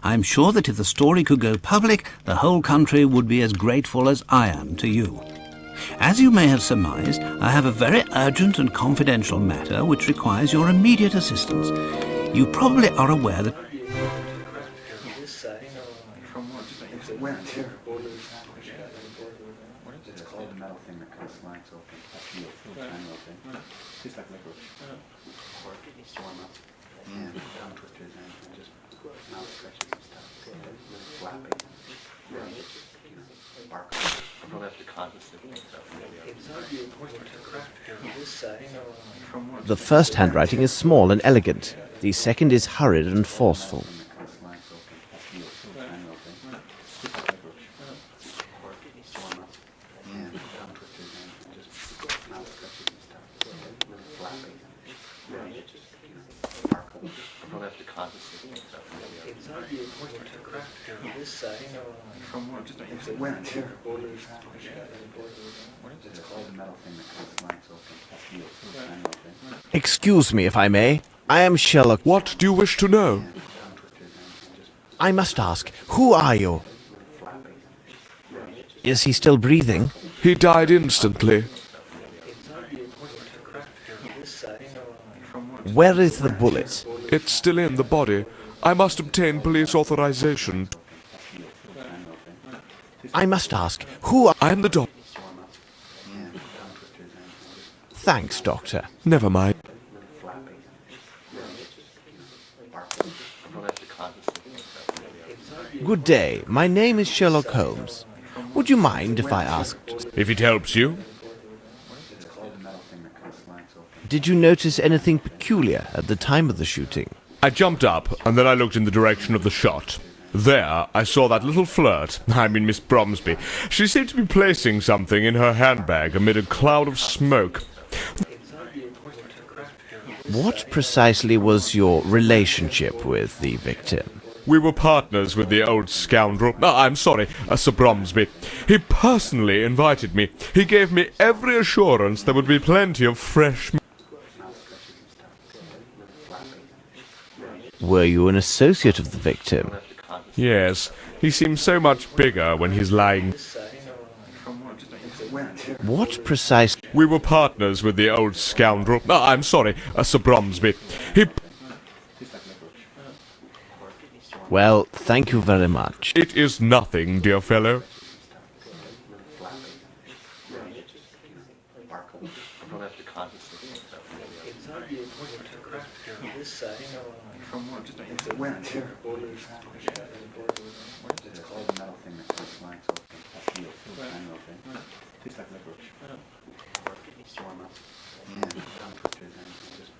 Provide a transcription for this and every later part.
I'm sure that if the story could go public, the whole country would be as grateful as I am to you. As you may have surmised, I have a very urgent and confidential matter which requires your immediate assistance. You probably are aware that... It's called the metal thing that kind of slides open. That's the triangle thing. Tastes like licorice. Or it needs to warm up. Yeah, tongue twisters and just mouth stretches and stuff. Really flapping. Bark. I'll have to constantly stuff. It's not really important to craft this side. The first handwriting is small and elegant. The second is hurried and forceful. Excuse me, if I may. I am Sherlock. What do you wish to know? I must ask, who are you? Is he still breathing? He died instantly. Where is the bullet? It's still in the body. I must obtain police authorization. I must ask, who are... I am the doctor. Thanks, Doctor. Never mind. Good day. My name is Sherlock Holmes. Would you mind if I asked... If it helps you. Did you notice anything peculiar at the time of the shooting? I jumped up, and then I looked in the direction of the shot. There, I saw that little flirt, Miss Bromsby. She seemed to be placing something in her handbag amid a cloud of smoke. What precisely was your relationship with the victim? We were partners with the old scoundrel. I'm sorry, Sir Bromsby. He personally invited me. He gave me every assurance there would be plenty of fresh... Were you an associate of the victim? Yes, he seems so much bigger when he's lying. What precisely... We were partners with the old scoundrel. I'm sorry, Sir Bromsby. He... Well, thank you very much. It is nothing, dear fellow. It's called the metal thing that kind of slides open. That's the triangle thing. Tastes like licorice. Or it needs to warm up. Yeah, tongue twisters and just...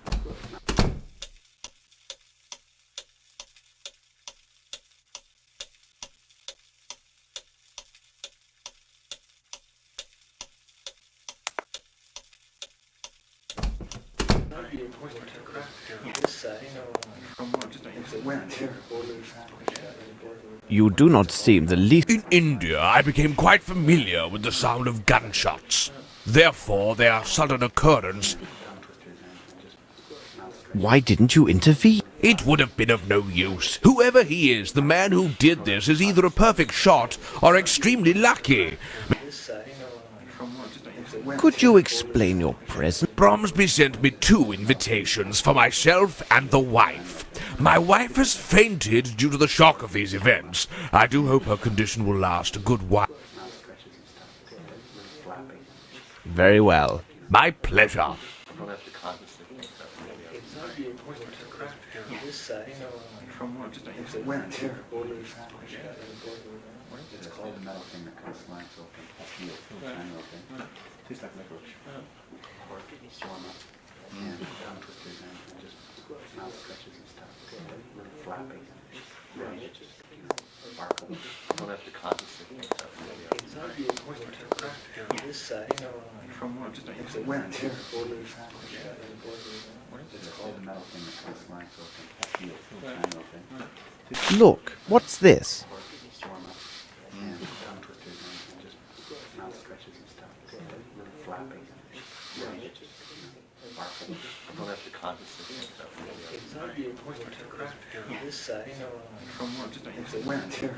You do not seem the least... In India, I became quite familiar with the sound of gunshots. Therefore, their sudden occurrence... Why didn't you intervene? It would have been of no use. Whoever he is, the man who did this is either a perfect shot or extremely lucky. Could you explain your presence? Bromsby sent me 2 invitations for myself and the wife. My wife has fainted due to the shock of these events. I do hope her condition will last a good while. Very well. My pleasure. It's called the metal thing that kind of slides open. That's the triangle thing. Tastes like licorice. Or it needs to warm up. Yeah, tongue twisters and just mouth stretches and stuff. Really flapping. Sparkle. I'll have to constantly stuff. It's not really important to craft this side. From what? Just it's a wet. It's called the metal thing that kind of slides open. That's the triangle thing. Look, what's this? Yeah, tongue twisters and just mouth stretches and stuff. Really flapping. Sparkle. I'll have to Wear and tear.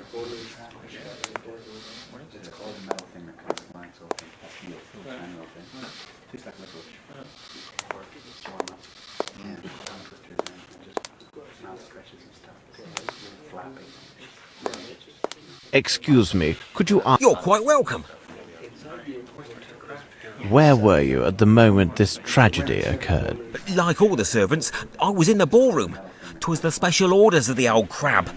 It's called a metal thing that kind of slides open. That's the triangle thing. Tastes like licorice. It's warm up. And tongue twisters and just mouth stretches and stuff. Flapping. Excuse me, could you ask... You're quite welcome. Where were you at the moment this tragedy occurred? Like all the servants, I was in the ballroom. 'Twas the special orders of the old crab.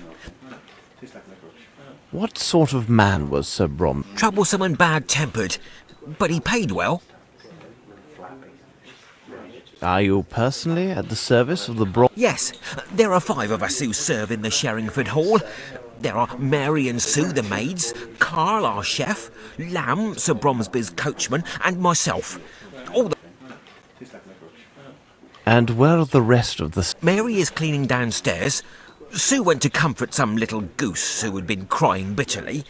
What sort of man was Sir Brom? Troublesome and bad-tempered, but he paid well. Are you personally at the service of the Brom? Yes, there are 5 of us who serve in the Sherringford Hall. There are Mary and Sue, the maids, Carl, our chef, Lamb, Sir Bromsby's coachman, and myself. All the... And where are the rest of the... Mary is cleaning downstairs. Sue went to comfort some little goose who had been crying bitterly.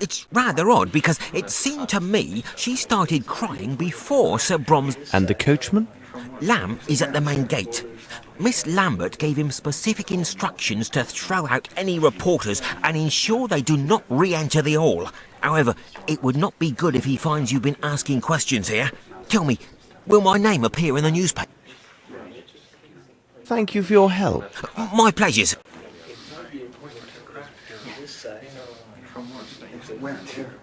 It's rather odd because it seemed to me she started crying before Sir Broms... And the coachman? Lamb is at the main gate. Miss Lambert gave him specific instructions to throw out any reporters and ensure they do not re-enter the hall. However, it would not be good if he finds you've been asking questions here. Tell me, will my name appear in the newspaper? Thank you for your help. My pleasures. Wear and tear.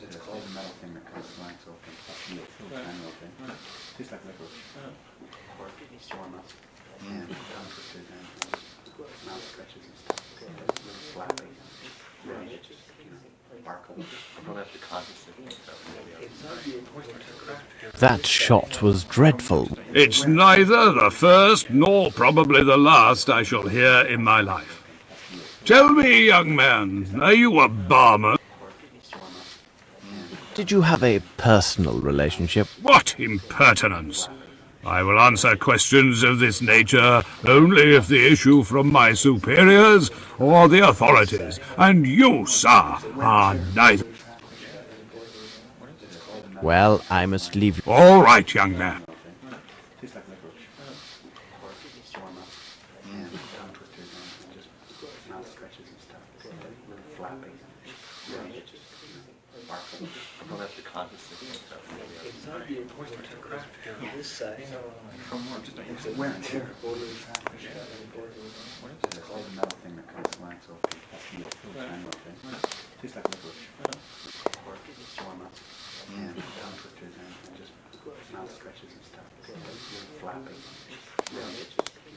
It's called a metal thing that kind of slides open. That's the triangle thing. Tastes like licorice. It's warm up. And tongue twisters and mouth stretches and stuff. Flapping. Sparkle. That shot was dreadful. It's neither the first nor probably the last I shall hear in my life. Tell me, young man, are you a barman? Did you have a personal relationship? What impertinence! I will answer questions of this nature only if they issue from my superiors or the authorities, and you, sir, are neither. Well, I must leave you. All right, young man. Tastes like licorice. It's warm up. And tongue twisters and just mouth stretches and stuff. Flapping. Sparkle. Wear and tear. It's called a metal thing that kind of slides open. That's the triangle thing. Tastes like licorice. It's warm up. And tongue twisters and just mouth stretches and stuff. Flapping.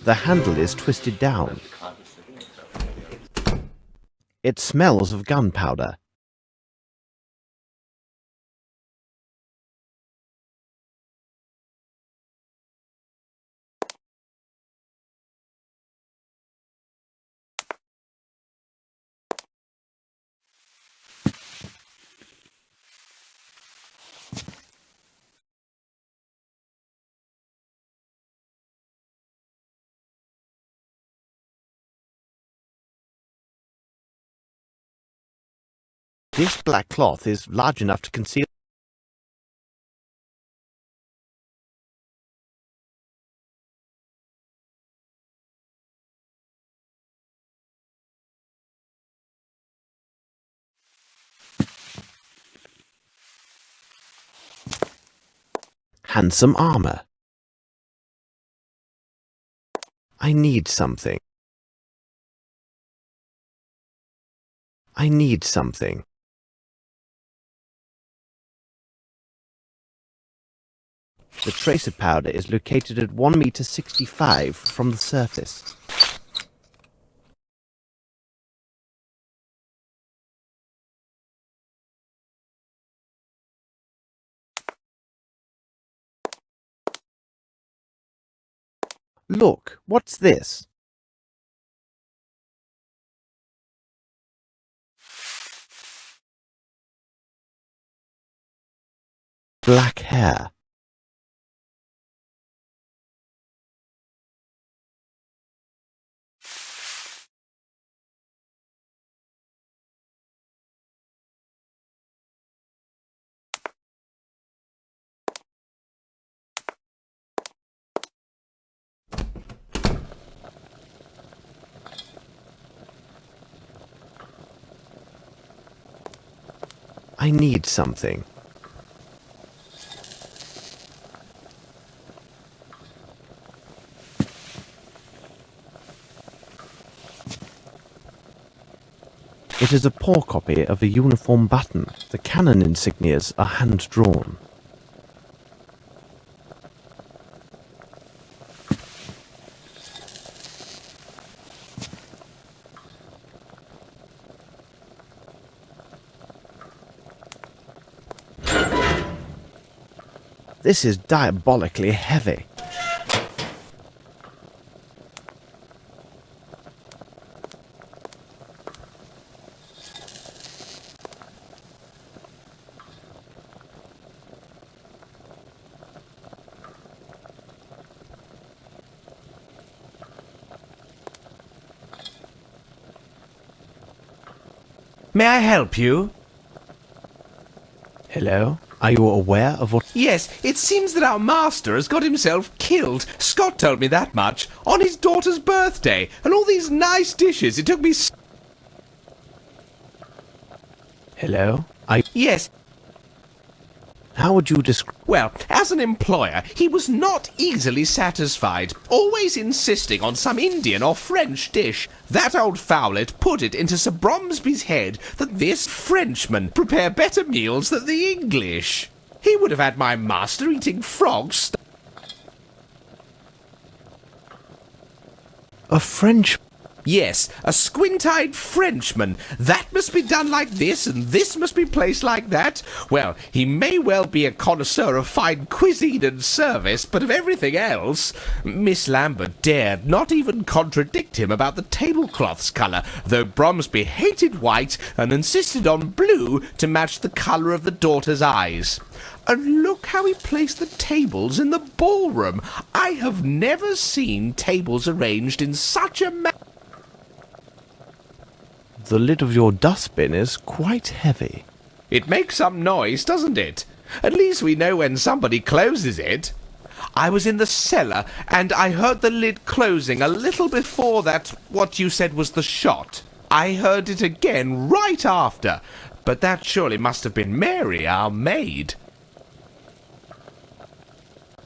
The handle is twisted down. It smells of gunpowder. This black cloth is large enough to conceal... handsome armor. I need something. I need something. The tracer powder is located at 1.65 meters from the surface. Look, what's this? Black hair. I need something. It is a poor copy of a uniform button. The cannon insignias are hand-drawn. This is diabolically heavy. May I help you? Hello? Are you aware of what... Yes, it seems that our master has got himself killed. Scott told me that much. On his daughter's birthday. And all these nice dishes. It took me... Hello? Yes. How would you describe... Well, as an employer, he was not easily satisfied, always insisting on some Indian or French dish. That old fowlet put it into Sir Bromsby's head that this Frenchman prepare better meals than the English. He would have had my master eating frogs. A French... Yes, a squint-eyed Frenchman. That must be done like this, and this must be placed like that. Well, he may well be a connoisseur of fine cuisine and service, but of everything else... Miss Lambert dared not even contradict him about the tablecloth's colour, though Bromsby hated white and insisted on blue to match the colour of the daughter's eyes. And look how he placed the tables in the ballroom. I have never seen tables arranged in such a manner. The lid of your dustbin is quite heavy. It makes some noise, doesn't it? At least we know when somebody closes it. I was in the cellar, and I heard the lid closing a little before that, what you said was the shot. I heard it again right after, but that surely must have been Mary, our maid.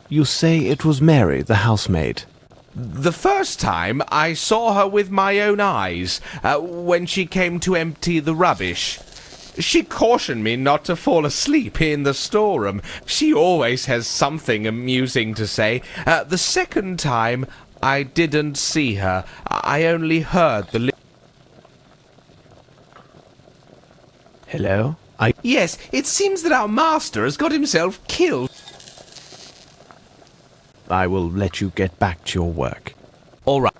You say it was Mary, the housemaid. The first time I saw her with my own eyes, when she came to empty the rubbish. She cautioned me not to fall asleep in the storeroom. She always has something amusing to say. The second time, I didn't see her. I only heard the... Hello? Yes, it seems that our master has got himself killed. I will let you get back to your work. All right.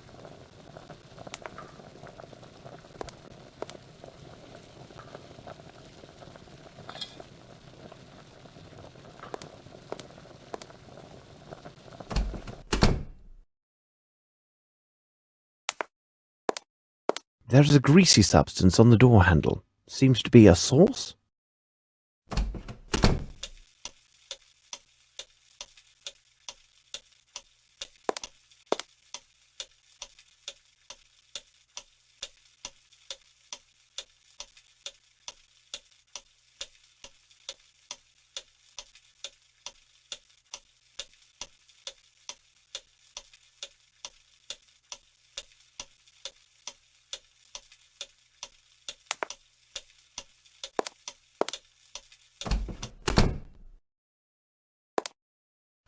There is a greasy substance on the door handle. Seems to be a sauce?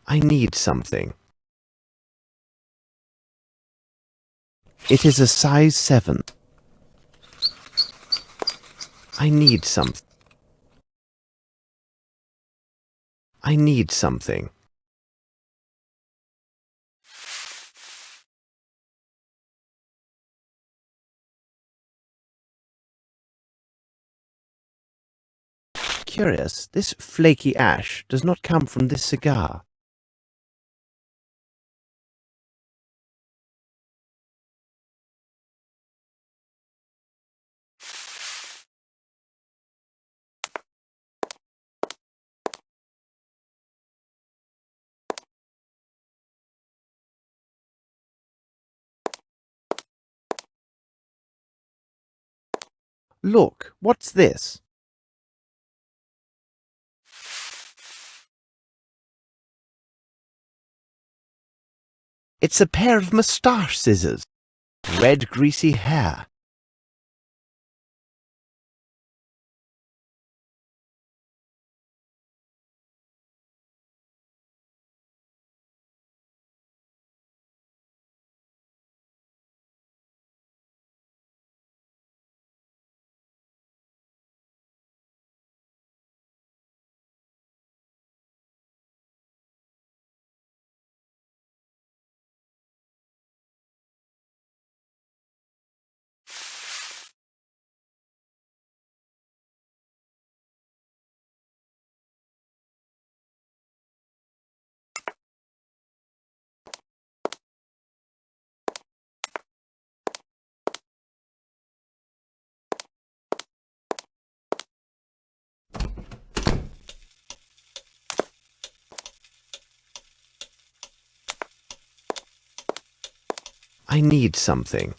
I need something. It is a size 7. I need something. I need something. Curious, this flaky ash does not come from this cigar. Look, what's this? It's a pair of moustache scissors. Red greasy hair. I need something.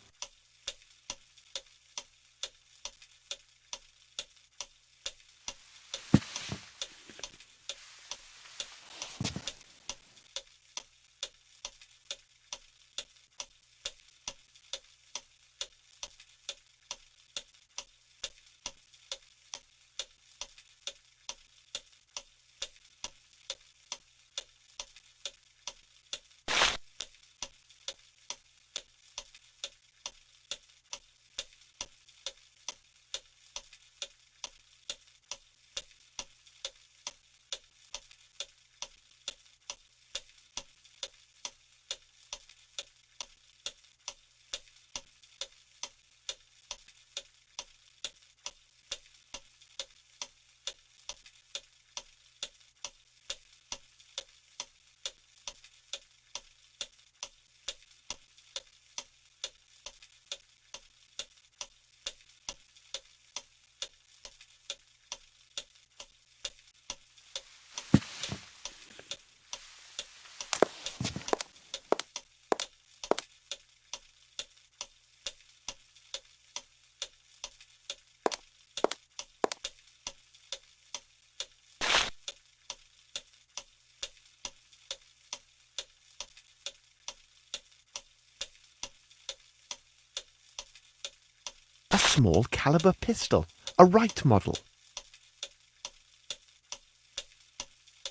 A small caliber pistol. A Wright model.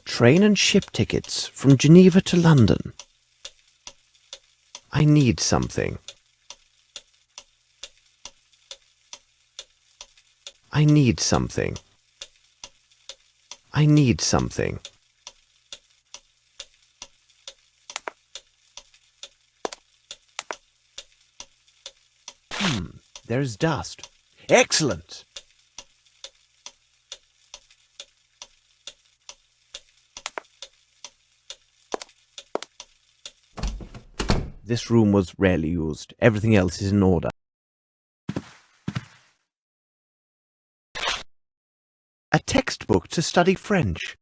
Train and ship tickets from Geneva to London. I need something. I need something. I need something. There's dust. Excellent! This room was rarely used. Everything else is in order. A textbook to study French.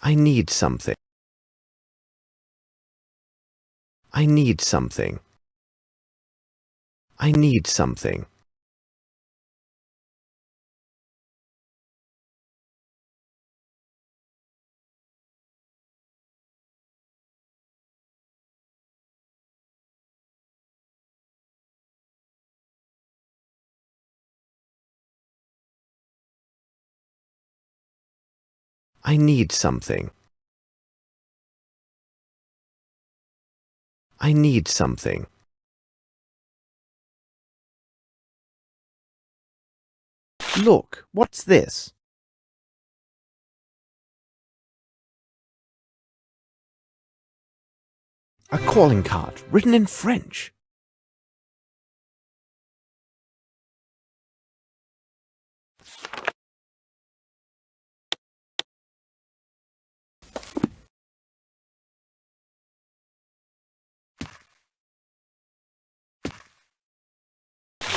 I need something. I need something. I need something. I need something. I need something. Look, what's this? A calling card written in French.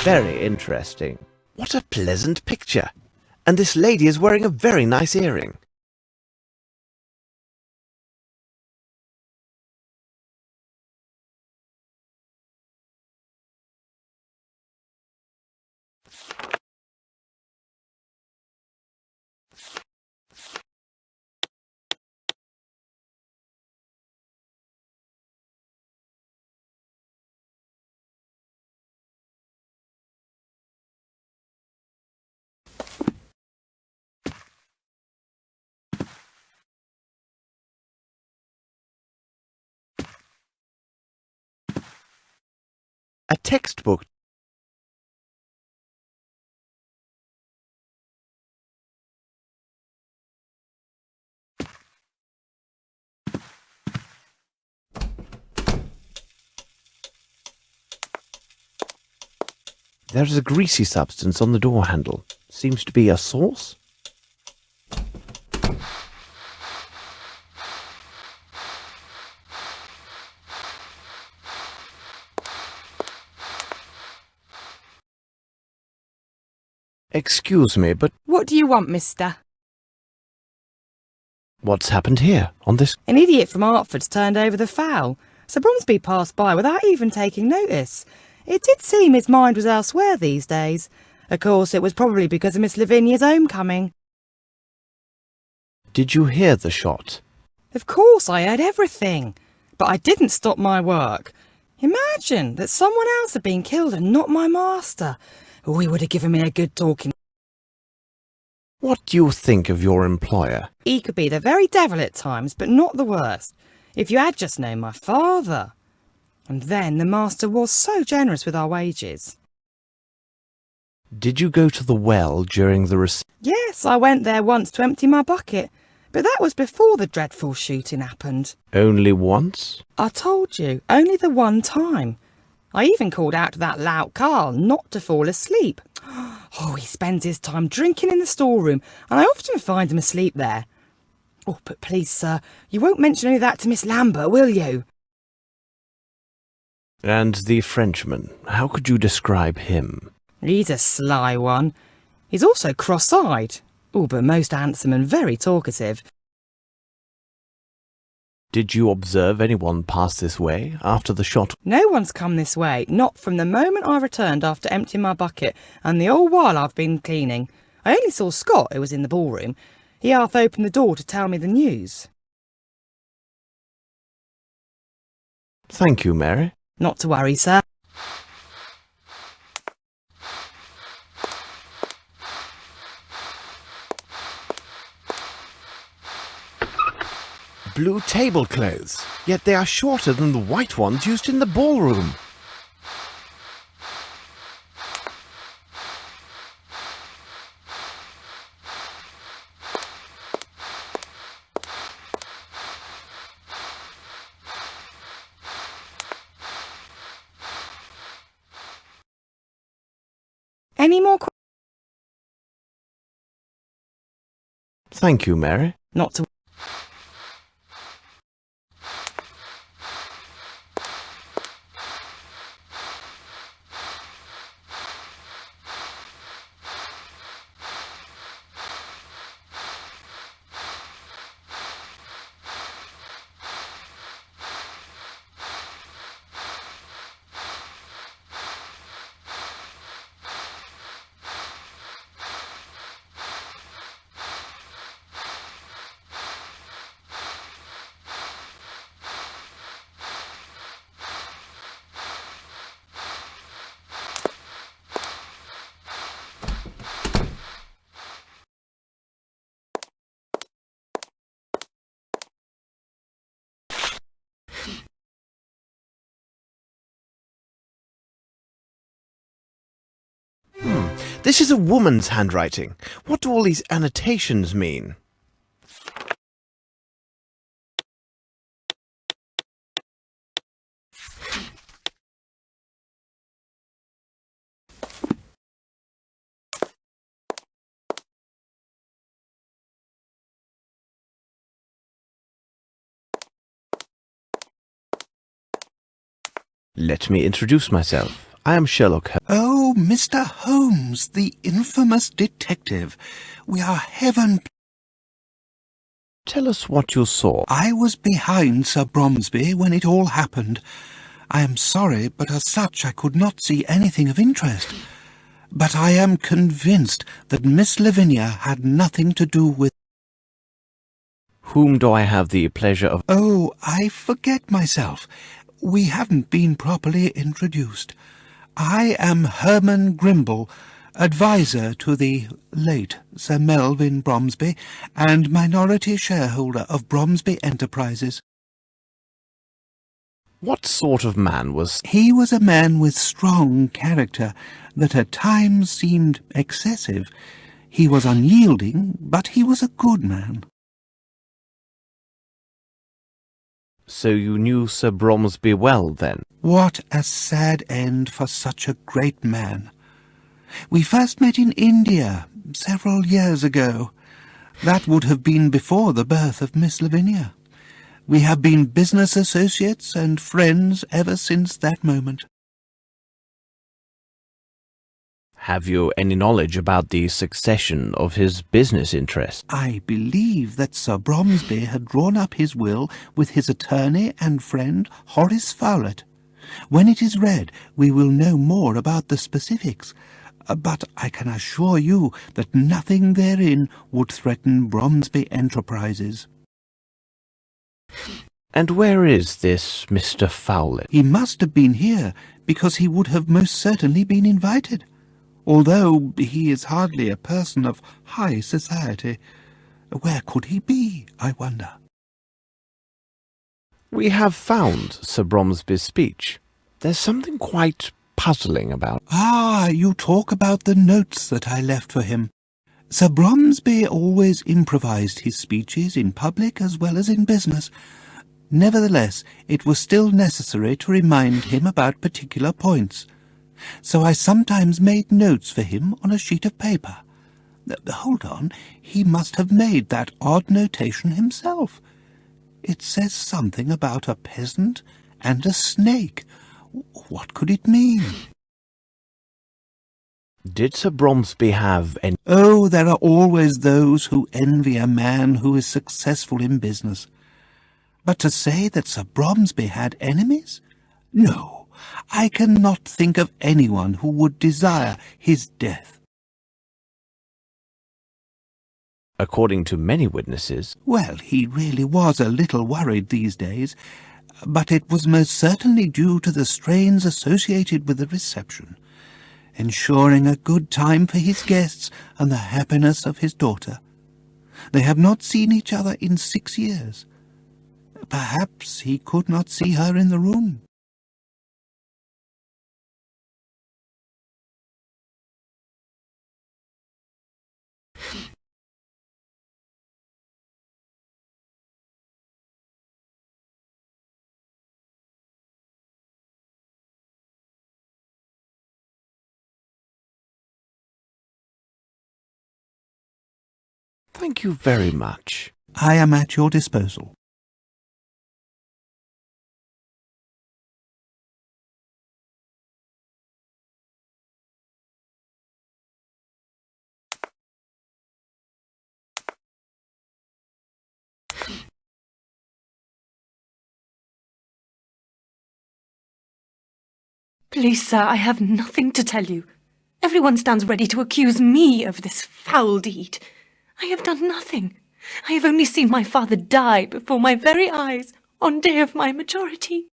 Very interesting. What a pleasant picture. And this lady is wearing a very nice earring. A textbook. There is a greasy substance on the door handle. Seems to be a sauce? Excuse me, but What do you want, mister? what's happened here, on this? An idiot from Hertford's turned over the fowl. Sir Bromsby passed by without even taking notice. It did seem his mind was elsewhere these days. Of course, it was probably because of Miss Lavinia's homecoming. Did you hear the shot? Of course, I heard everything. But I didn't stop my work. Imagine that someone else had been killed and not my master. Oh, he would have given me a good talking. What do you think of your employer? He could be the very devil at times, but not the worst. If you had just known my father. And then the master was so generous with our wages. Did you go to the well during the Yes, I went there once to empty my bucket, but that was before the dreadful shooting happened. Only once? I told you, only the one time. I even called out to that lout Carl not to fall asleep. Oh, he spends his time drinking in the storeroom, and I often find him asleep there. Oh, but please, sir, you won't mention any of that to Miss Lambert, will you? And the Frenchman, how could you describe him? He's a sly one. He's also cross-eyed. Oh, but most handsome and very talkative. Did you observe anyone pass this way after the shot? No one's come this way, not from the moment I returned after emptying my bucket, and the whole while I've been cleaning. I only saw Scott, who was in the ballroom. He half opened the door to tell me the news. Thank you, Mary. Not to worry, sir. Blue tablecloths, yet they are shorter than the white ones used in the ballroom. Any more Thank you, Mary. Not to This is a woman's handwriting. What do all these annotations mean? Let me introduce myself. I am Sherlock Holmes. Oh, Mr. Holmes, the infamous detective. We are heaven. Tell us what you saw. I was behind Sir Bromsby when it all happened. I am sorry, but as such I could not see anything of interest. But I am convinced that Miss Lavinia had nothing to do with... Whom do I have the pleasure of... Oh, I forget myself. We haven't been properly introduced. I am Herman Grimble, adviser to the late Sir Melvyn Bromsby and minority shareholder of Bromsby Enterprises. What sort of man was... He was a man with strong character that at times seemed excessive. He was unyielding, but he was a good man. So you knew Sir Bromsby well, then? What a sad end for such a great man. We first met in India several years ago. That would have been before the birth of Miss Lavinia. We have been business associates and friends ever since that moment. Have you any knowledge about the succession of his business interests? I believe that Sir Bromsby had drawn up his will with his attorney and friend Horace Fowlett. When it is read, we will know more about the specifics, but I can assure you that nothing therein would threaten Bromsby Enterprises. And where is this Mr. Fowlett? He must have been here, because he would have most certainly been invited, although he is hardly a person of high society. Where could he be, I wonder? We have found Sir Bromsby's speech. There's something quite puzzling about. Ah, you talk about the notes that I left for him. Sir Bromsby always improvised his speeches in public as well as in business. Nevertheless, it was still necessary to remind him about particular points. So I sometimes made notes for him on a sheet of paper. Hold on, he must have made that odd notation himself. It says something about a peasant and a snake. What could it mean? Did Sir Bromsby have any... Oh, there are always those who envy a man who is successful in business. But to say that Sir Bromsby had enemies? No, I cannot think of anyone who would desire his death. According to many witnesses... Well, he really was a little worried these days, but it was most certainly due to the strains associated with the reception, ensuring a good time for his guests and the happiness of his daughter. They have not seen each other in 6 years. Perhaps he could not see her in the room. Thank you very much. I am at your disposal. Please, sir, I have nothing to tell you. Everyone stands ready to accuse me of this foul deed. I have done nothing. I have only seen my father die before my very eyes on day of my majority.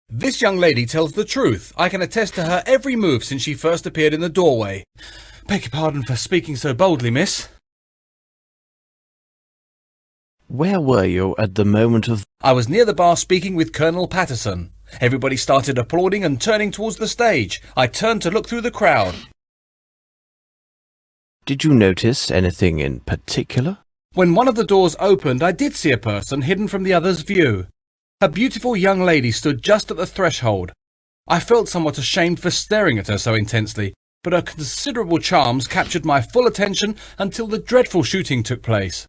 This young lady tells the truth. I can attest to her every move since she first appeared in the doorway. Beg your pardon for speaking so boldly, miss. Where were you at the moment of... I was near the bar speaking with Colonel Patterson. Everybody started applauding and turning towards the stage. I turned to look through the crowd. Did you notice anything in particular? When one of the doors opened, I did see a person hidden from the other's view. A beautiful young lady stood just at the threshold. I felt somewhat ashamed for staring at her so intensely, but her considerable charms captured my full attention until the dreadful shooting took place.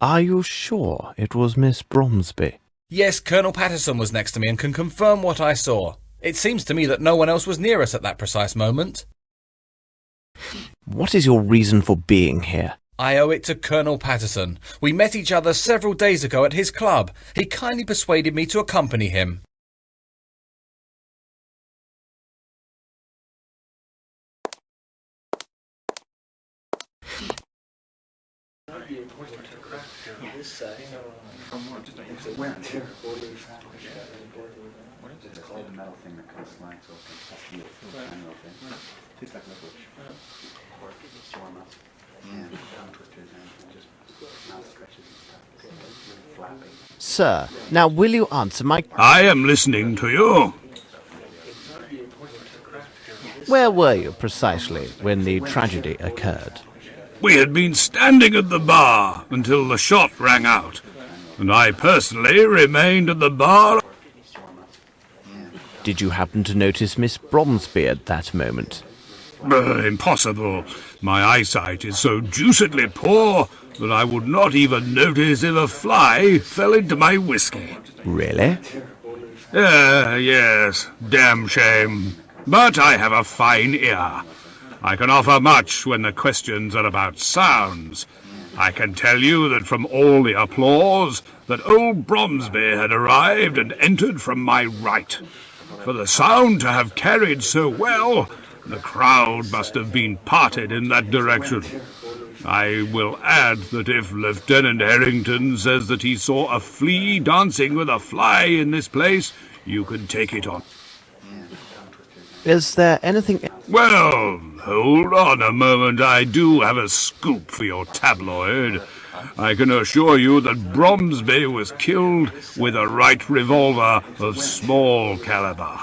Are you sure it was Miss Bromsby? Yes, Colonel Patterson was next to me and can confirm what I saw. It seems to me that no one else was near us at that precise moment. What is your reason for being here? I owe it to Colonel Patterson. We met each other several days ago at his club. He kindly persuaded me to accompany him. It's called the metal thing that kind of slides open. That's the manual thing. Tastes like licorice. Or it's warm up. And tongue twisters and just mouth stretches and stuff. It's really flappy. Sir, now will you answer my... I am listening to you. Where were you precisely when the tragedy occurred? We had been standing at the bar until the shot rang out, and I personally remained at the bar. Did you happen to notice Miss Bromsby at that moment? Impossible. My eyesight is so deucedly poor that I would not even notice if a fly fell into my whiskey. Really? Yes, damn shame. But I have a fine ear. I can offer much when the questions are about sounds. I can tell you that from all the applause, that old Bromsby had arrived and entered from my right. For the sound to have carried so well, the crowd must have been parted in that direction. I will add that if Lieutenant Harrington says that he saw a flea dancing with a fly in this place, you can take it on. Is there anything... Well, hold on a moment. I do have a scoop for your tabloid. I can assure you that Bromsby was killed with a right revolver of small caliber.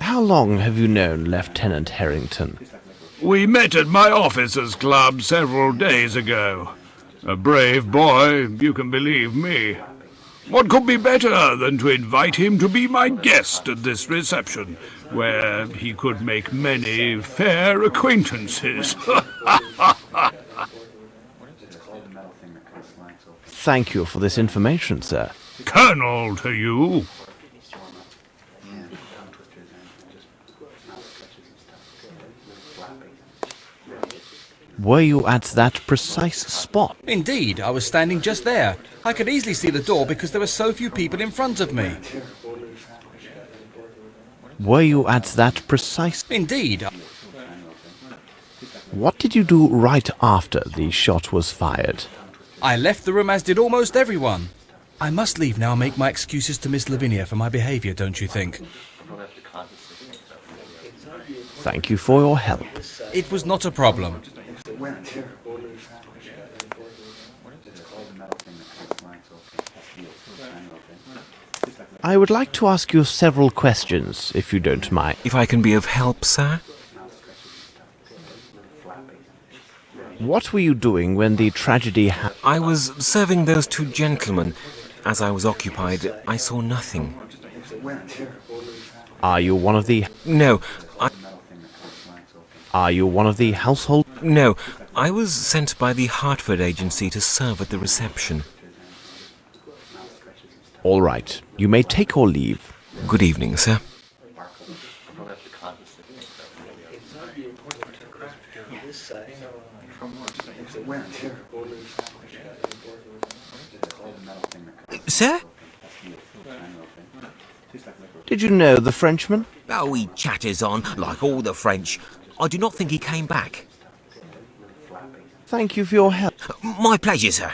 How long have you known Lieutenant Harrington? We met at my officers' club several days ago. A brave boy, you can believe me. What could be better than to invite him to be my guest at this reception, where he could make many fair acquaintances? Thank you for this information, sir. Colonel to you. Were you at that precise spot? Indeed, I was standing just there. I could easily see the door because there were so few people in front of me. Were you at that precise... Indeed. What did you do right after the shot was fired? I left the room as did almost everyone. I must leave now and make my excuses to Miss Lavinia for my behaviour, don't you think? Thank you for your help. It was not a problem. I would like to ask you several questions, if you don't mind. If I can be of help, sir? What were you doing when the tragedy happened? I was serving those two gentlemen. As I was occupied, I saw nothing. Are you one of the... No, Are you one of the household... No, I was sent by the Hartford agency to serve at the reception. All right. You may take or leave. Good evening, sir. Sir? Did you know the Frenchman? Oh, he chatters on, like all the French. I do not think he came back. Thank you for your help. My pleasure, sir.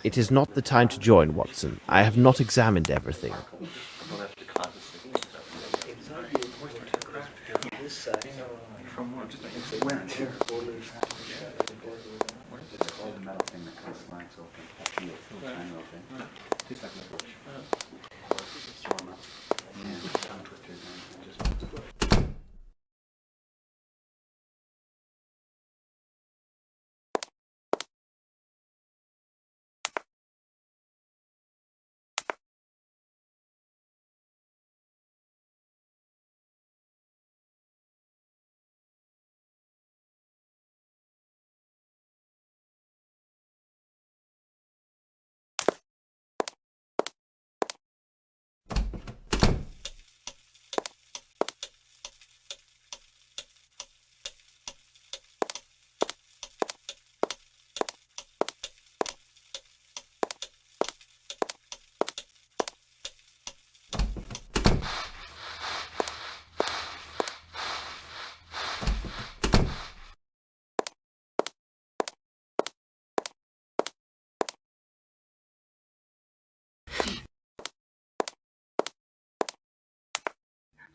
It is not the time to join, Watson. I have not examined everything.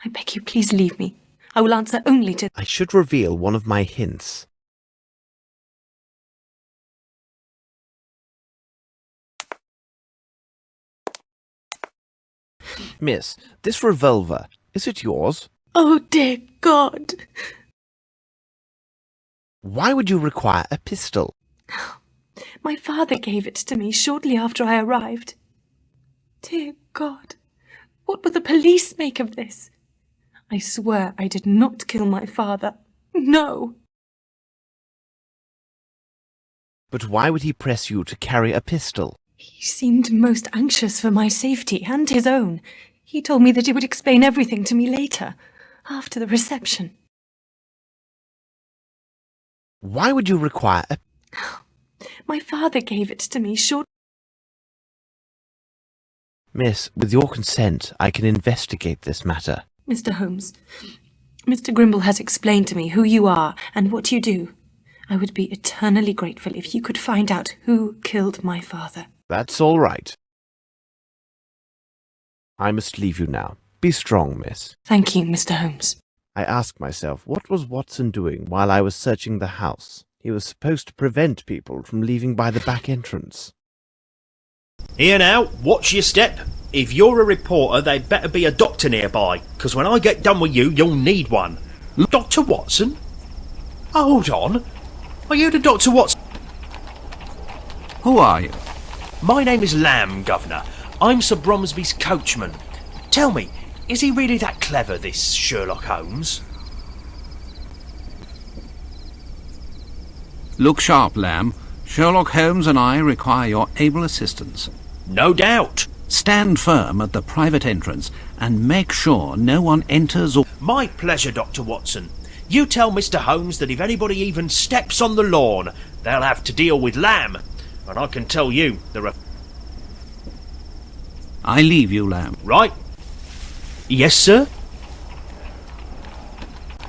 I beg you, please leave me. I will answer only to... I should reveal one of my hints. Miss, this revolver, is it yours? Oh, dear God! Why would you require a pistol? My father gave it to me shortly after I arrived. Dear God, what will the police make of this? I swear I did not kill my father. No! But why would he press you to carry a pistol? He seemed most anxious for my safety and his own. He told me that he would explain everything to me later, after the reception. Why would you require a... My father gave it to me short... Miss, with your consent, I can investigate this matter. Mr. Holmes, Mr. Grimble has explained to me who you are and what you do. I would be eternally grateful if you could find out who killed my father. That's all right. I must leave you now. Be strong, miss. Thank you, Mr. Holmes. I asked myself, what was Watson doing while I was searching the house? He was supposed to prevent people from leaving by the back entrance. Here now, watch your step. If you're a reporter, there'd better be a doctor nearby, 'cause when I get done with you, you'll need one. Dr. Watson? Hold on. Are you the Dr. Watson? Who are you? My name is Lamb, Governor. I'm Sir Bromsby's coachman. Tell me, is he really that clever, this Sherlock Holmes? Look sharp, Lamb. Sherlock Holmes and I require your able assistance. No doubt. Stand firm at the private entrance and make sure no one enters or... My pleasure, Dr. Watson. You tell Mr. Holmes that if anybody even steps on the lawn, they'll have to deal with Lamb. And I can tell you, there are... I leave you, Lamb. Right. Yes, sir?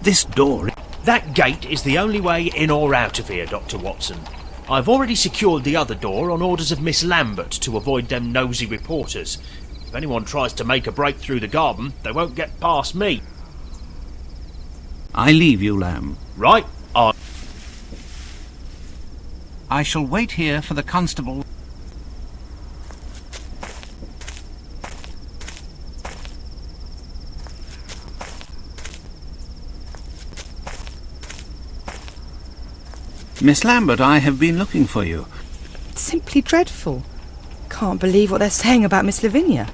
This door... That gate is the only way in or out of here, Dr. Watson. I've already secured the other door on orders of Miss Lambert to avoid them nosy reporters. If anyone tries to make a break through the garden, they won't get past me. I leave you, Lamb. Right. I shall wait here for the constable... Miss Lambert, I have been looking for you. Simply dreadful. Can't believe what they're saying about Miss Lavinia.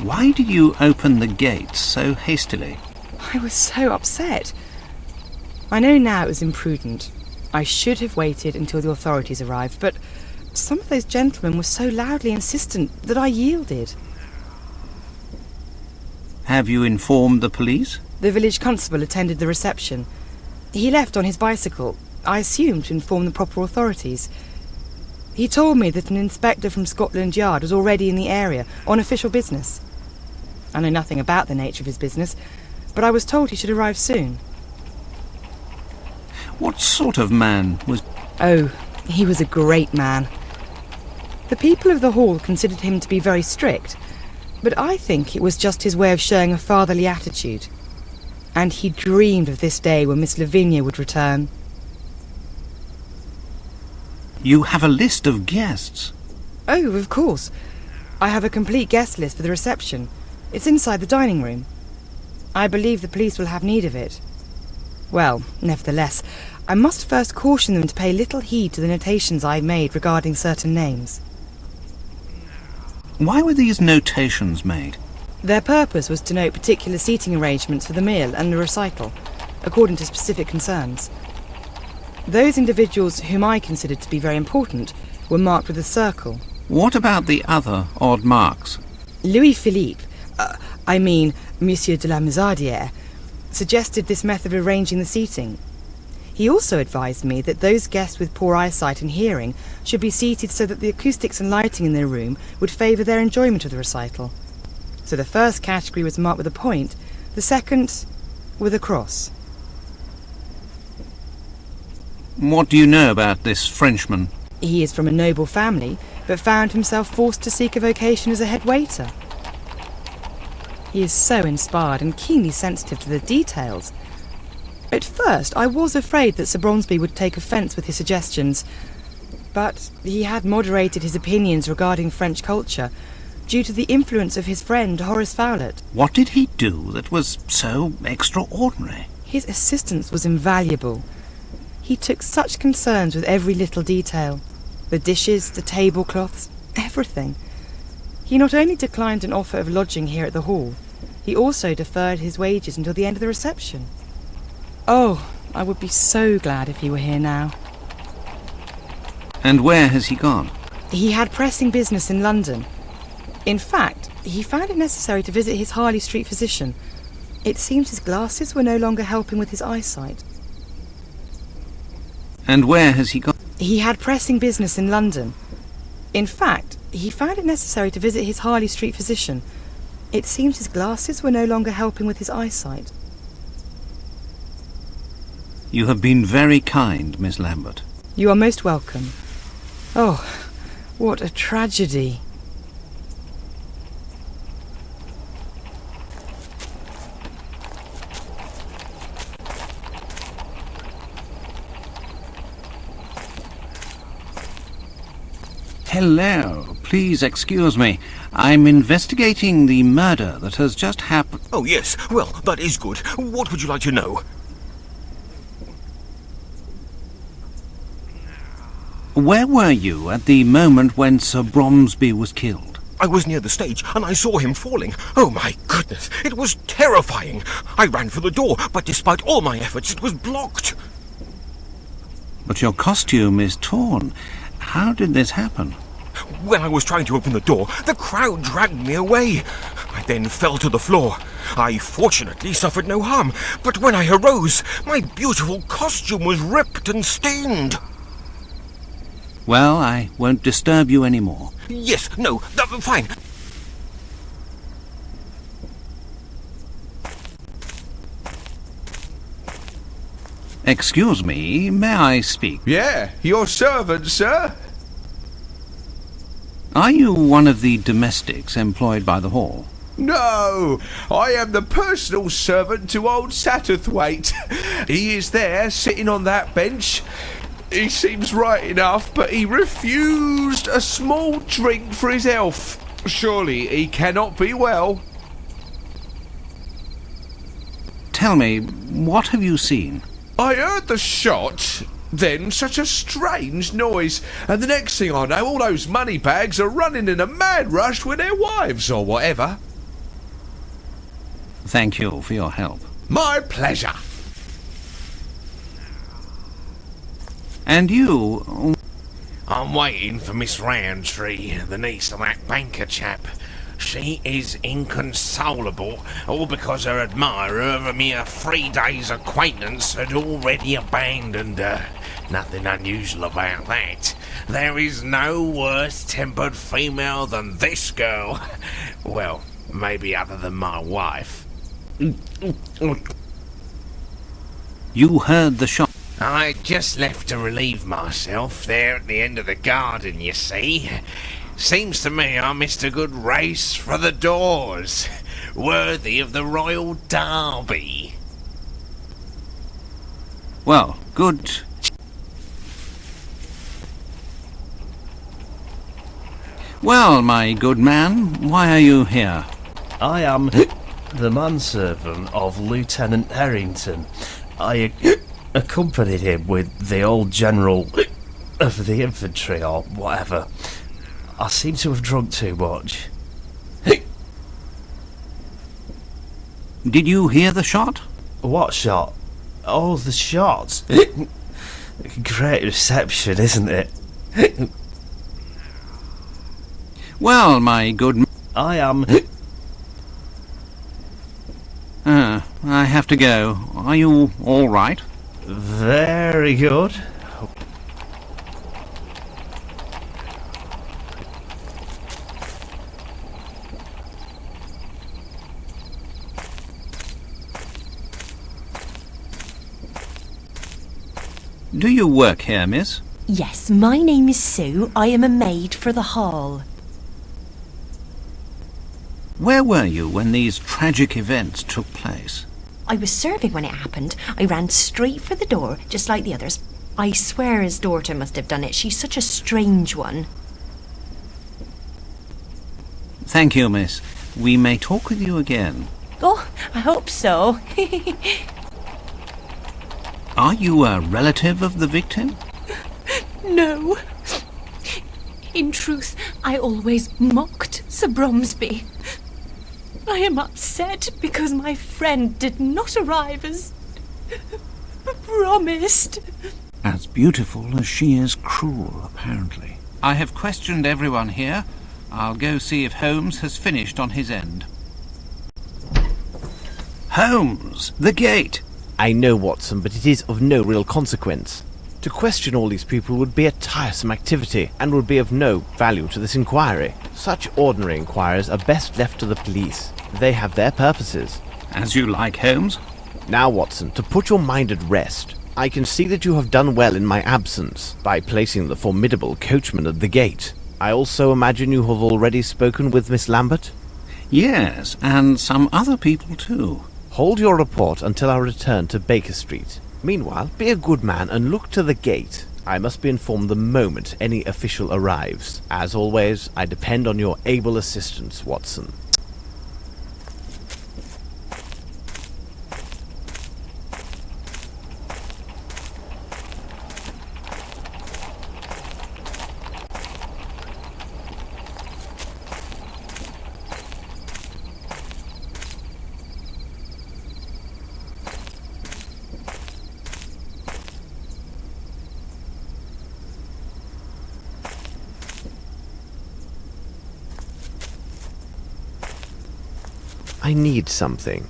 Why did you open the gate so hastily? I was so upset. I know now it was imprudent. I should have waited until the authorities arrived, but some of those gentlemen were so loudly insistent that I yielded. Have you informed the police? The village constable attended the reception. He left on his bicycle, I assume to inform the proper authorities. He told me that an inspector from Scotland Yard was already in the area on official business. I know nothing about the nature of his business, but I was told he should arrive soon. What sort of man was... Oh, he was a great man. The people of the hall considered him to be very strict, but I think it was just his way of showing a fatherly attitude. And he dreamed of this day when Miss Lavinia would return. You have a list of guests. Oh, of course. I have a complete guest list for the reception. It's inside the dining room. I believe the police will have need of it. Well, nevertheless, I must first caution them to pay little heed to the notations I've made regarding certain names. Why were these notations made? Their purpose was to note particular seating arrangements for the meal and the recital, according to specific concerns. Those individuals whom I considered to be very important were marked with a circle. What about the other odd marks? Louis-Philippe, Monsieur de la Mazardière, suggested this method of arranging the seating. He also advised me that those guests with poor eyesight and hearing should be seated so that the acoustics and lighting in their room would favour their enjoyment of the recital. So the first category was marked with a point, the second with a cross. What do you know about this Frenchman? He is from a noble family, but found himself forced to seek a vocation as a head waiter. He is so inspired and keenly sensitive to the details. At first, I was afraid that Sir Bromsby would take offence with his suggestions, but he had moderated his opinions regarding French culture due to the influence of his friend Horace Fowlett. What did he do that was so extraordinary? His assistance was invaluable. He took such concerns with every little detail. The dishes, the tablecloths, everything. He not only declined an offer of lodging here at the Hall, he also deferred his wages until the end of the reception. Oh, I would be so glad if he were here now. And where has he gone? He had pressing business in London. In fact, he found it necessary to visit his Harley Street physician. It seems his glasses were no longer helping with his eyesight. And where has he gone? He had pressing business in London. In fact, he found it necessary to visit his Harley Street physician. It seems his glasses were no longer helping with his eyesight. You have been very kind, Miss Lambert. You are most welcome. Oh, what a tragedy. Hello, please excuse me. I'm investigating the murder that has just happened. Oh, yes. Well, that is good. What would you like to know? Where were you at the moment when Sir Bromsby was killed? I was near the stage, and I saw him falling. Oh, my goodness, it was terrifying. I ran for the door, but despite all my efforts, it was blocked. But your costume is torn. How did this happen? When I was trying to open the door, the crowd dragged me away. I then fell to the floor. I fortunately suffered no harm, but when I arose, my beautiful costume was ripped and stained. Well, I won't disturb you anymore. Yes, no, fine. Excuse me, may I speak? Yeah, your servant, sir. Are you one of the domestics employed by the Hall? No, I am the personal servant to old Satterthwaite. He is there, sitting on that bench. He seems right enough, but he refused a small drink for his health. Surely he cannot be well. Tell me, what have you seen? I heard the shot, then such a strange noise, and the next thing I know, all those money bags are running in a mad rush with their wives or whatever. Thank you for your help. My pleasure. And you? I'm waiting for Miss Roundtree, the niece of that banker chap. She is inconsolable, all because her admirer of a mere 3 days' acquaintance had already abandoned her. Nothing unusual about that. There is no worse-tempered female than this girl. Well, maybe other than my wife. You heard the shot? I just left to relieve myself there at the end of the garden, you see. Seems to me I missed a good race for the doors, worthy of the Royal Derby. Well, good. Well, my good man, why are you here? I am the manservant of Lieutenant Harrington. I accompanied him with the old general of the infantry or whatever. I seem to have drunk too much. Did you hear the shot? What shot? Oh, the shot. Great reception, isn't it? Well, my good... I am... I have to go. Are you all right? Very good. Do you work here, miss? Yes, my name is Sue. I am a maid for the Hall. Where were you when these tragic events took place? I was serving when it happened. I ran straight for the door, just like the others. I swear his daughter must have done it. She's such a strange one. Thank you, miss. We may talk with you again. Oh, I hope so. Are you a relative of the victim? No. In truth, I always mocked Sir Bromsby. I am upset because my friend did not arrive as promised. As beautiful as she is cruel, apparently. I have questioned everyone here. I'll go see if Holmes has finished on his end. Holmes, the gate! I know, Watson, but it is of no real consequence. To question all these people would be a tiresome activity, and would be of no value to this inquiry. Such ordinary inquiries are best left to the police. They have their purposes. As you like, Holmes. Now, Watson, to put your mind at rest, I can see that you have done well in my absence by placing the formidable coachman at the gate. I also imagine you have already spoken with Miss Lambert? Yes, and some other people too. Hold your report until I return to Baker Street. Meanwhile, be a good man and look to the gate. I must be informed the moment any official arrives. As always, I depend on your able assistance, Watson. I need something.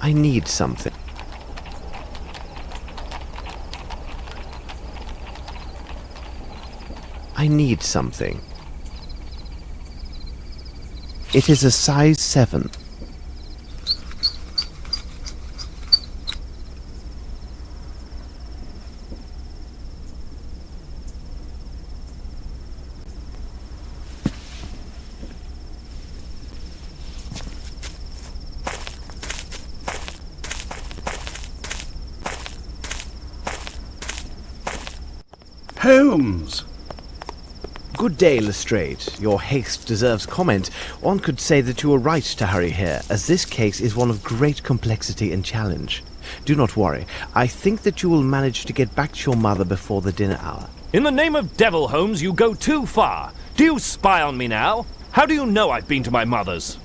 I need something. I need something. It is a size 7. Holmes! Good day, Lestrade. Your haste deserves comment. One could say that you were right to hurry here, as this case is one of great complexity and challenge. Do not worry. I think that you will manage to get back to your mother before the dinner hour. In the name of devil, Holmes, you go too far. Do you spy on me now? How do you know I've been to my mother's?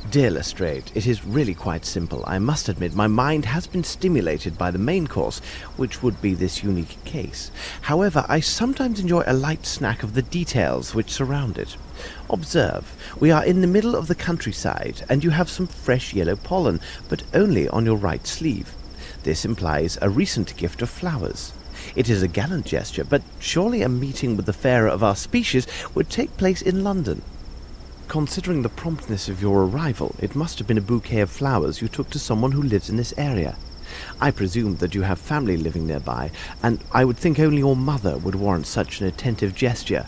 Dear Lestrade, it is really quite simple. I must admit my mind has been stimulated by the main course, which would be this unique case. However, I sometimes enjoy a light snack of the details which surround it. Observe, we are in the middle of the countryside, and you have some fresh yellow pollen, but only on your right sleeve. This implies a recent gift of flowers. It is a gallant gesture, but surely a meeting with the fairer of our species would take place in London. Considering the promptness of your arrival, it must have been a bouquet of flowers you took to someone who lives in this area. I presume that you have family living nearby, and I would think only your mother would warrant such an attentive gesture.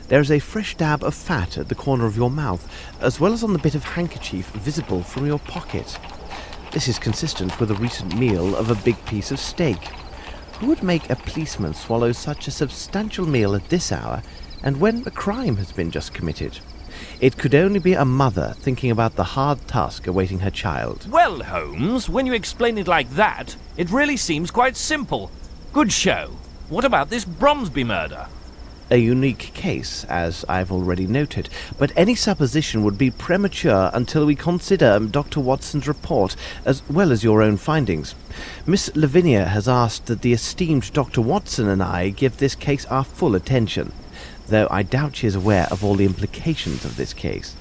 There is a fresh dab of fat at the corner of your mouth, as well as on the bit of handkerchief visible from your pocket. This is consistent with a recent meal of a big piece of steak. Who would make a policeman swallow such a substantial meal at this hour, and when a crime has been just committed? It could only be a mother thinking about the hard task awaiting her child. Well, Holmes, when you explain it like that, it really seems quite simple. Good show. What about this Bromsby murder? A unique case, as I've already noted, but any supposition would be premature until we consider Dr. Watson's report, as well as your own findings. Miss Lavinia has asked that the esteemed Dr. Watson and I give this case our full attention, though I doubt she is aware of all the implications of this case.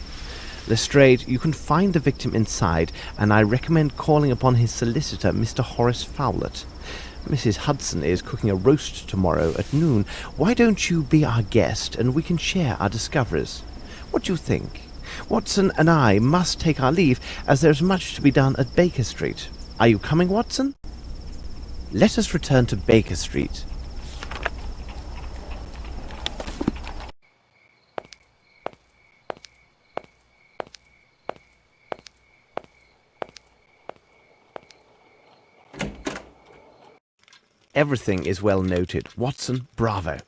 Lestrade, you can find the victim inside, and I recommend calling upon his solicitor, Mr. Horace Fowlett. Mrs. Hudson is cooking a roast tomorrow at noon. Why don't you be our guest, and we can share our discoveries? What do you think? Watson and I must take our leave, as there's much to be done at Baker Street. Are you coming, Watson? Let us return to Baker Street. Everything is well noted. Watson, bravo.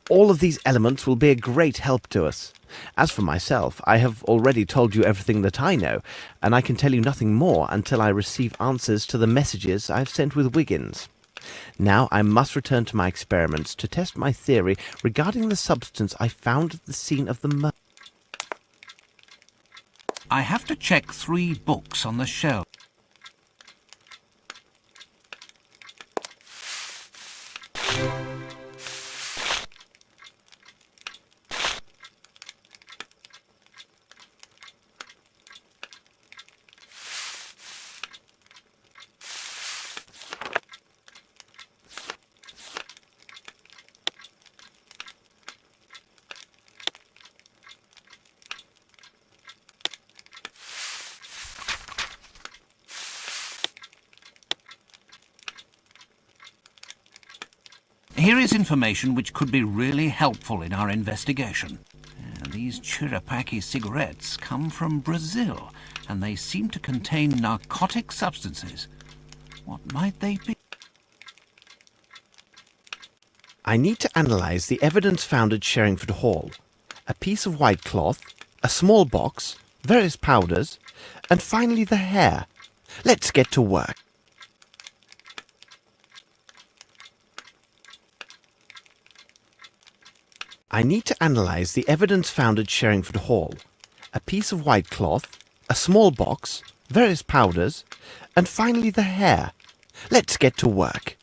All of these elements will be a great help to us. As for myself, I have already told you everything that I know, and I can tell you nothing more until I receive answers to the messages I've sent with Wiggins. Now I must return to my experiments to test my theory regarding the substance I found at the scene of the murder. I have to check 3 books on the shelf. Here is information which could be really helpful in our investigation. These Chirapaki cigarettes come from Brazil, and they seem to contain narcotic substances. What might they be? I need to analyze the evidence found at Sherringford Hall. A piece of white cloth, a small box, various powders, and finally the hair. Let's get to work. I need to analyze the evidence found at Sherringford Hall. A piece of white cloth, a small box, various powders, and finally the hair. Let's get to work.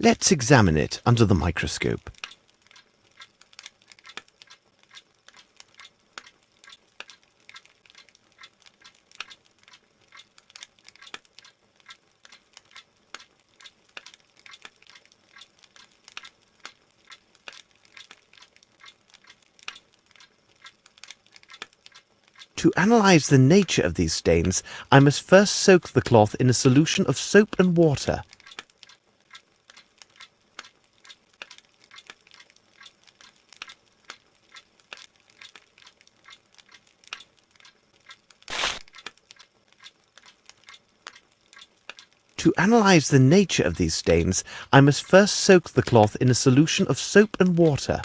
Let's examine it under the microscope. To analyze the nature of these stains, I must first soak the cloth in a solution of soap and water. To analyze the nature of these stains, I must first soak the cloth in a solution of soap and water.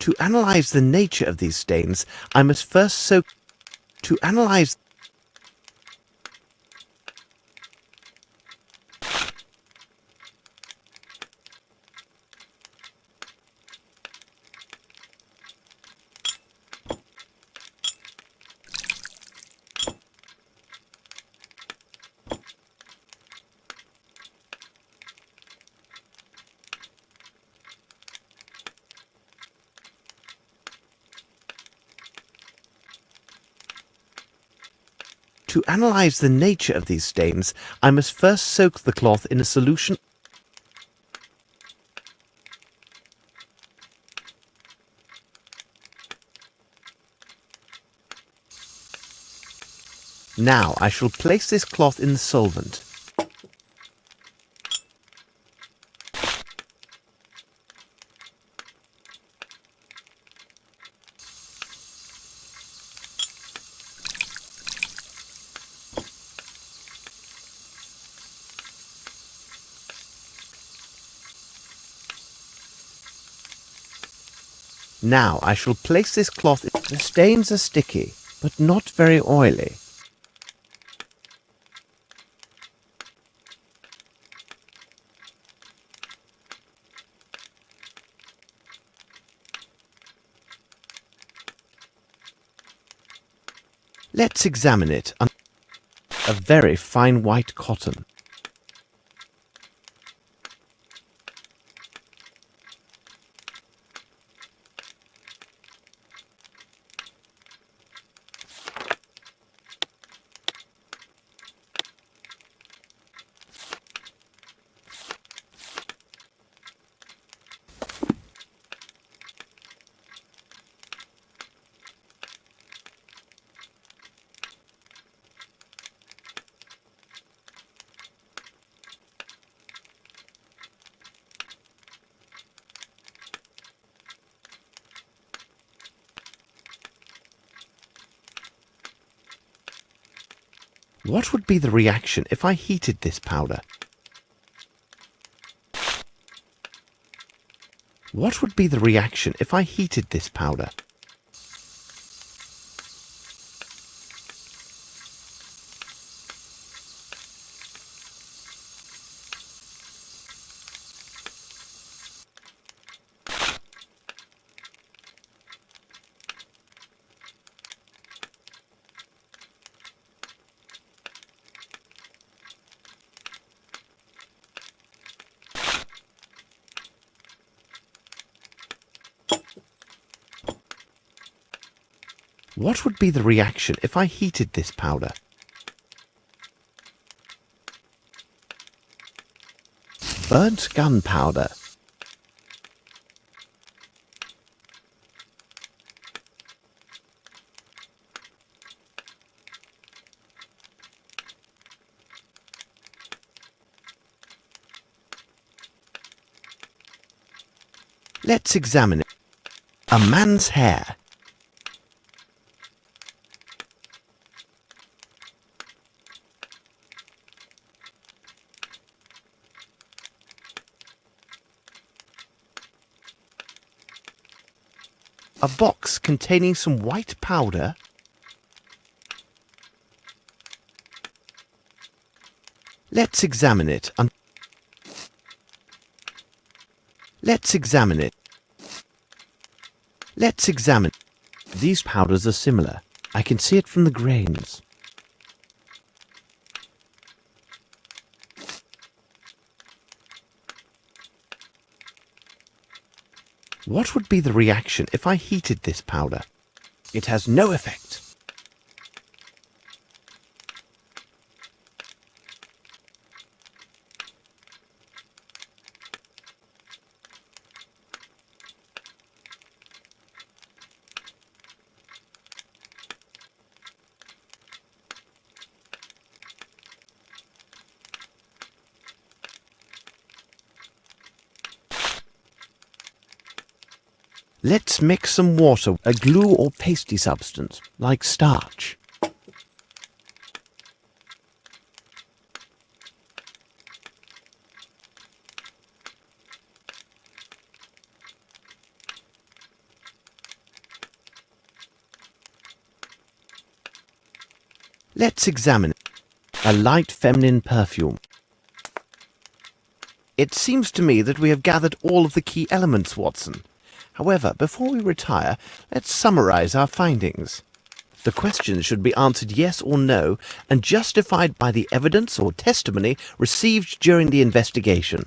To analyze the nature of these stains, I must first soak... To analyze... To analyze the nature of these stains, I must first soak the cloth in a solution. Now I shall place this cloth in the solvent. Now I shall place this cloth. The stains are sticky, but not very oily. Let's examine it. A very fine white cotton. What would be the reaction if I heated this powder? What would be the reaction if I heated this powder? What would be the reaction if I heated this powder? Burnt gunpowder. Let's examine it. A man's hair. A box containing some white powder. Let's examine it. Let's examine it. Let's examine. These powders are similar. I can see it from the grains. What would be the reaction if I heated this powder? It has no effect. Let's mix some water, a glue or pasty substance, like starch. Let's examine it. A light feminine perfume. It seems to me that we have gathered all of the key elements, Watson. However, before we retire, let's summarize our findings. The questions should be answered yes or no and justified by the evidence or testimony received during the investigation.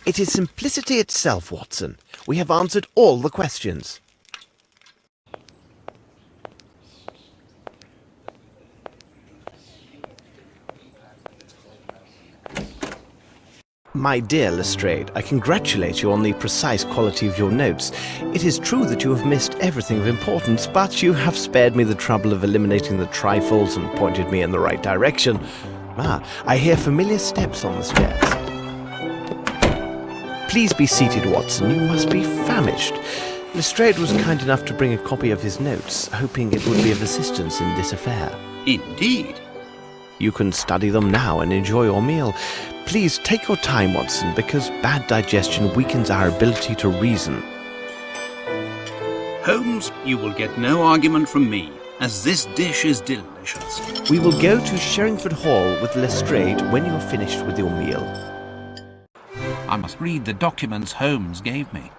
It is simplicity itself, Watson. We have answered all the questions. My dear Lestrade, I congratulate you on the precise quality of your notes. It is true that you have missed everything of importance, but you have spared me the trouble of eliminating the trifles and pointed me in the right direction. I hear familiar steps on the stairs. Please be seated, Watson. You must be famished. Lestrade was kind enough to bring a copy of his notes, hoping it would be of assistance in this affair. Indeed. You can study them now and enjoy your meal. Please take your time, Watson, because bad digestion weakens our ability to reason. Holmes, you will get no argument from me, as this dish is delicious. We will go to Sherringford Hall with Lestrade when you are finished with your meal. I must read the documents Holmes gave me.